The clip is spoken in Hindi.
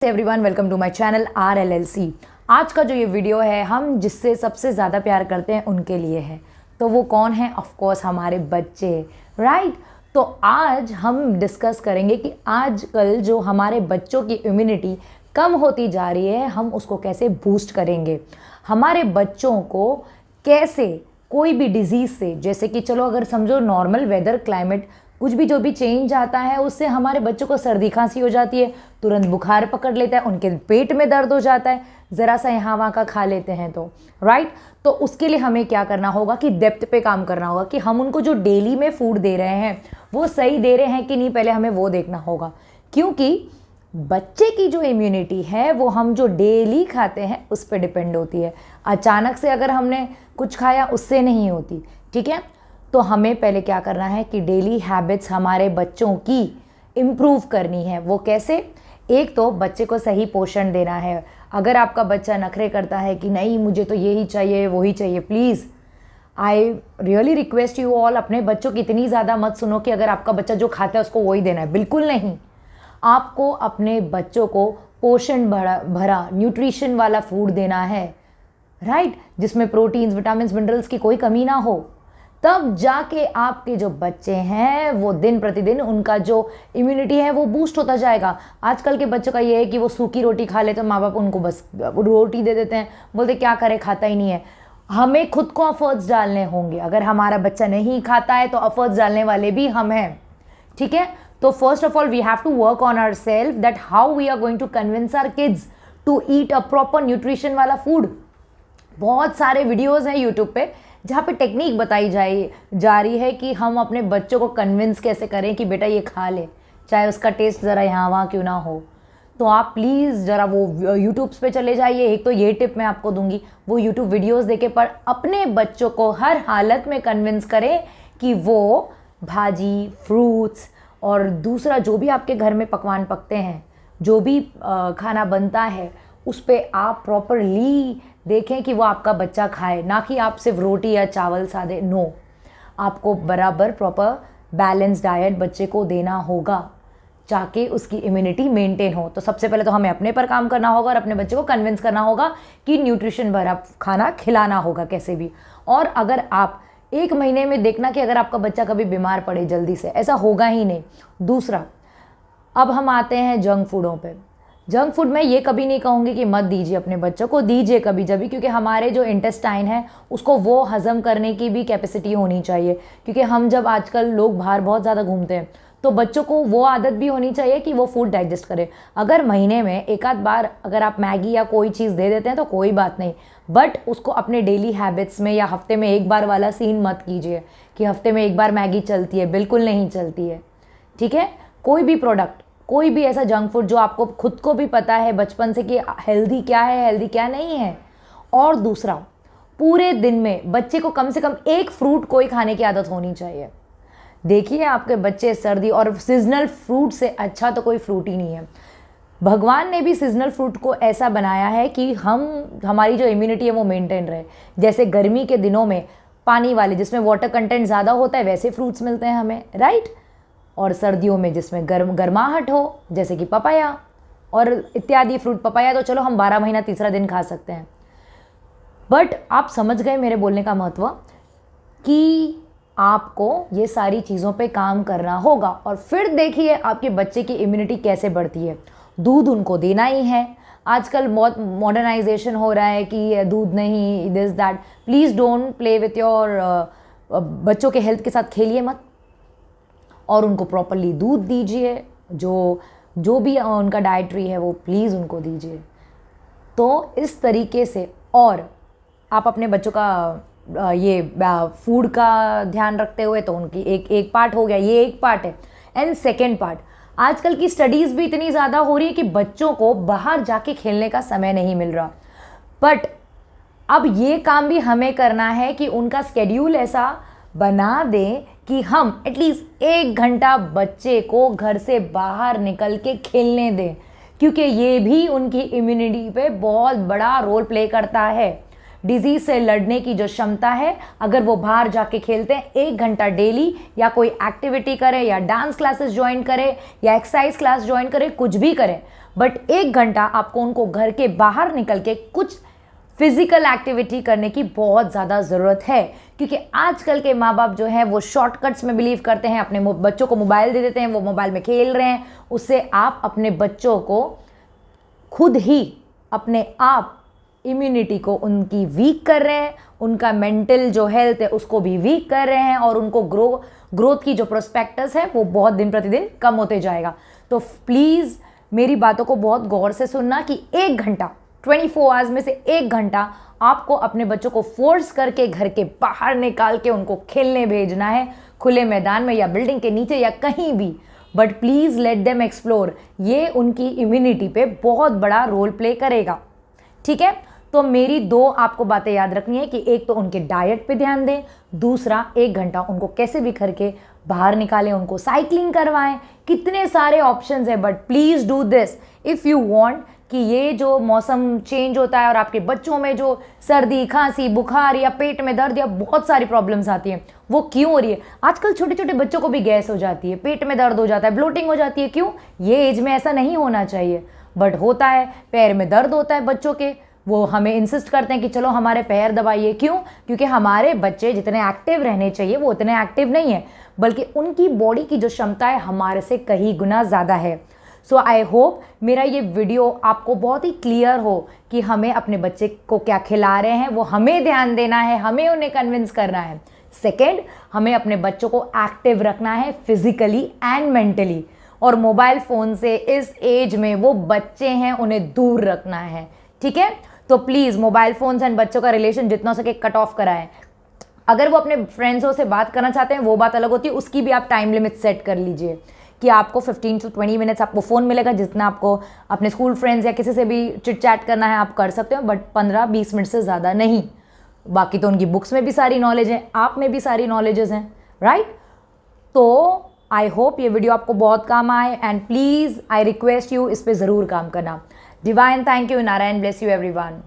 Everyone, welcome to my channel RLLC। आज का जो ये वीडियो है हम जिससे सबसे ज़्यादा प्यार करते हैं उनके लिए है। तो वो कौन है? ऑफ कोर्स हमारे बच्चे, राइट। तो आज हम डिस्कस करेंगे कि आजकल जो हमारे बच्चों की इम्यूनिटी कम होती जा रही है, हम उसको कैसे बूस्ट करेंगे। हमारे बच्चों को कैसे कोई भी डिजीज़ से, जैसे कि चलो अगर समझो नॉर्मल वेदर क्लाइमेट कुछ भी जो भी चेंज आता है उससे हमारे बच्चों को सर्दी खांसी हो जाती है, तुरंत बुखार पकड़ लेता है, उनके पेट में दर्द हो जाता है, ज़रा सा यहाँ वहाँ का खा लेते हैं तो राइट। तो उसके लिए हमें क्या करना होगा कि डेप्थ पे काम करना होगा कि हम उनको जो डेली में फूड दे रहे हैं वो सही दे रहे हैं कि नहीं, पहले हमें वो देखना होगा। क्योंकि बच्चे की जो इम्यूनिटी है वो हम जो डेली खाते हैं उस पर डिपेंड होती है। अचानक से अगर हमने कुछ खाया उससे नहीं होती, ठीक है। तो हमें पहले क्या करना है कि डेली हैबिट्स हमारे बच्चों की इम्प्रूव करनी है। वो कैसे? एक तो बच्चे को सही पोषण देना है। अगर आपका बच्चा नखरे करता है कि नहीं मुझे तो यही चाहिए वही चाहिए, please I really request you all, अपने बच्चों की इतनी ज़्यादा मत सुनो कि अगर आपका बच्चा जो खाता है उसको वही देना है। बिल्कुल नहीं। आपको अपने बच्चों को पोषण भरा न्यूट्रिशन वाला फूड देना है, राइट, जिसमें प्रोटीन्स, विटामिन्स, मिनरल्स की कोई कमी ना हो। तब जाके आपके जो बच्चे हैं वो दिन प्रतिदिन उनका जो इम्यूनिटी है वो बूस्ट होता जाएगा। आजकल के बच्चों का ये है कि वो सूखी रोटी खा ले तो माँ बाप उनको बस रोटी दे देते हैं, बोलते क्या करे, खाता ही नहीं है। हमें खुद को एफर्ट्स डालने होंगे। अगर हमारा बच्चा नहीं खाता है तो एफर्ट्स डालने वाले भी हम हैं, ठीक है। तो first of all we have to work on our self that how we are going to convince our kids to eat a proper nutrition वाला फूड। बहुत सारे वीडियोज़ हैं यूट्यूब पे जहाँ पे टेक्निक बताई जा रही है कि हम अपने बच्चों को कन्विंस कैसे करें कि बेटा ये खा ले, चाहे उसका टेस्ट ज़रा यहाँ वहाँ क्यों ना हो। तो आप प्लीज़ ज़रा वो यूट्यूब्स पे चले जाइए। एक तो ये टिप मैं आपको दूंगी, वो यूट्यूब वीडियोस देखे पर अपने बच्चों को हर हालत में कन्विंस करें कि वो भाजी, फ्रूट्स और दूसरा जो भी आपके घर में पकवान पकते हैं, जो भी खाना बनता है उस पर आप प्रॉपरली देखें कि वो आपका बच्चा खाए, ना कि आप सिर्फ रोटी या चावल सादे। नो, आपको बराबर प्रॉपर बैलेंस डाइट बच्चे को देना होगा ताकि उसकी इम्यूनिटी मेंटेन हो। तो सबसे पहले तो हमें अपने पर काम करना होगा और अपने बच्चे को कन्विंस करना होगा कि न्यूट्रिशन भरा खाना खिलाना होगा कैसे भी। और अगर आप एक महीने में देखना कि अगर आपका बच्चा कभी बीमार पड़े जल्दी से, ऐसा होगा ही नहीं। दूसरा, अब हम आते हैं जंक फूडों पे। जंक फूड में ये कभी नहीं कहूँगी कि मत दीजिए, अपने बच्चों को दीजिए कभी जब भी, क्योंकि हमारे जो इंटेस्टाइन है उसको वो हज़म करने की भी कैपेसिटी होनी चाहिए। क्योंकि हम जब आजकल लोग बाहर बहुत ज़्यादा घूमते हैं तो बच्चों को वो आदत भी होनी चाहिए कि वो फूड डाइजेस्ट करे। अगर महीने में एक आध बार अगर आप मैगी या कोई चीज़ दे देते हैं तो कोई बात नहीं, बट उसको अपने डेली हैबिट्स में या हफ्ते में एक बार वाला सीन मत कीजिए कि हफ्ते में एक बार मैगी चलती है। बिल्कुल नहीं चलती है, ठीक है। कोई भी प्रोडक्ट, कोई भी ऐसा जंक फूड जो आपको खुद को भी पता है बचपन से कि हेल्दी क्या है, हेल्दी क्या नहीं है। और दूसरा, पूरे दिन में बच्चे को कम से कम एक फ्रूट कोई खाने की आदत होनी चाहिए। देखिए आपके बच्चे सर्दी और सीजनल फ्रूट से अच्छा तो कोई फ्रूट ही नहीं है। भगवान ने भी सीजनल फ्रूट को ऐसा बनाया है कि हमारी जो इम्यूनिटी है वो मेंटेन रहे। जैसे गर्मी के दिनों में पानी वाले जिसमें वाटर कंटेंट ज़्यादा होता है वैसे फ्रूट्स मिलते हैं हमें, राइट। और सर्दियों में जिसमें गर्माहट हो, जैसे कि पपाया और इत्यादि फ्रूट। पपाया तो चलो हम 12 महीना तीसरा दिन खा सकते हैं, बट आप समझ गए मेरे बोलने का महत्व कि आपको ये सारी चीज़ों पे काम करना होगा। और फिर देखिए आपके बच्चे की इम्यूनिटी कैसे बढ़ती है। दूध उनको देना ही है। आजकल बहुत मॉडर्नाइजेशन हो रहा है कि दूध नहीं, this that. Please don't play with your बच्चों के हेल्थ के साथ खेलिए मत, और उनको प्रॉपरली दूध दीजिए। जो भी उनका डाइटरी है वो प्लीज़ उनको दीजिए। तो इस तरीके से, और आप अपने बच्चों का ये फूड का ध्यान रखते हुए तो उनकी एक पार्ट हो गया, ये एक पार्ट है। एंड सेकेंड पार्ट, आजकल की स्टडीज़ भी इतनी ज़्यादा हो रही है कि बच्चों को बाहर जाके खेलने का समय नहीं मिल रहा। बट अब ये काम भी हमें करना है कि उनका स्केड्यूल ऐसा बना दें कि हम एटलीस्ट 1 घंटा बच्चे को घर से बाहर निकल के खेलने दें, क्योंकि ये भी उनकी इम्यूनिटी पे बहुत बड़ा रोल प्ले करता है। डिजीज़ से लड़ने की जो क्षमता है, अगर वो बाहर जाके खेलते हैं 1 घंटा डेली, या कोई एक्टिविटी करें या डांस क्लासेस ज्वाइन करें या एक्सरसाइज क्लास ज्वाइन करें, कुछ भी करें, बट 1 घंटा आपको उनको घर के बाहर निकल के कुछ फिजिकल एक्टिविटी करने की बहुत ज़्यादा ज़रूरत है, क्योंकि आजकल के माँ बाप जो हैं वो शॉर्टकट्स में बिलीव करते हैं, अपने बच्चों को मोबाइल दे देते हैं, वो मोबाइल में खेल रहे हैं। उससे आप अपने बच्चों को खुद ही अपने आप इम्यूनिटी को उनकी वीक कर रहे हैं, उनका मेंटल जो हेल्थ है उसको भी वीक कर रहे हैं, और उनको ग्रोथ की जो प्रोस्पेक्टस है वो बहुत दिन प्रतिदिन कम होते जाएगा। तो प्लीज़ मेरी बातों को बहुत गौर से सुनना कि 1 घंटा 24 आवर्स में से 1 घंटा आपको अपने बच्चों को फोर्स करके घर के बाहर निकाल के उनको खेलने भेजना है, खुले मैदान में या बिल्डिंग के नीचे या कहीं भी, but please let them explore. ये उनकी इम्यूनिटी पे बहुत बड़ा रोल प्ले करेगा, ठीक है। तो मेरी 2 आपको बातें याद रखनी है कि एक तो उनके डाइट पे ध्यान दें, दूसरा 1 घंटा उनको कैसे भी करके बाहर निकालें, उनको साइकिलिंग करवाएं। कितने सारे ऑप्शंस हैं, but please do this if you want कि ये जो मौसम चेंज होता है और आपके बच्चों में जो सर्दी, खांसी, बुखार या पेट में दर्द या बहुत सारी प्रॉब्लम्स आती हैं, वो क्यों हो रही है? आजकल छोटे छोटे बच्चों को भी गैस हो जाती है, पेट में दर्द हो जाता है, ब्लोटिंग हो जाती है। क्यों? ये एज में ऐसा नहीं होना चाहिए, बट होता है। पैर में दर्द होता है बच्चों के, वो हमें इंसिस्ट करते हैं कि चलो हमारे पैर दबाइए। क्यों? क्योंकि हमारे बच्चे जितने एक्टिव रहने चाहिए वो उतने एक्टिव नहीं है, बल्कि उनकी बॉडी की जो क्षमता है हमारे से कहीं गुना ज़्यादा है। सो आई होप मेरा ये वीडियो आपको बहुत ही क्लियर हो कि हमें अपने बच्चे को क्या खिला रहे हैं वो हमें ध्यान देना है, हमें उन्हें कन्विंस करना है। सेकेंड, हमें अपने बच्चों को एक्टिव रखना है फिजिकली एंड मेंटली, और मोबाइल फ़ोन से इस एज में वो बच्चे हैं उन्हें दूर रखना है, ठीक है। तो प्लीज़ मोबाइल फ़ोन एंड बच्चों का रिलेशन जितना हो सके कट ऑफ कराएं। अगर वो अपने फ्रेंड्सों से बात करना चाहते हैं वो बात अलग होती है, उसकी भी आप टाइम लिमिट सेट कर लीजिए कि आपको 15 से 20 मिनट्स आपको फ़ोन मिलेगा, जितना आपको अपने स्कूल फ्रेंड्स या किसी से भी चिट चैट करना है आप कर सकते हो, बट 15-20 मिनट से ज़्यादा नहीं। बाकी तो उनकी बुक्स में भी सारी नॉलेज है, आप में भी सारी नॉलेजेस हैं, राइट। तो आई होप ये वीडियो आपको बहुत काम आए, and please I request you इस पर ज़रूर काम करना। Divine thank you, Narayan bless you everyone.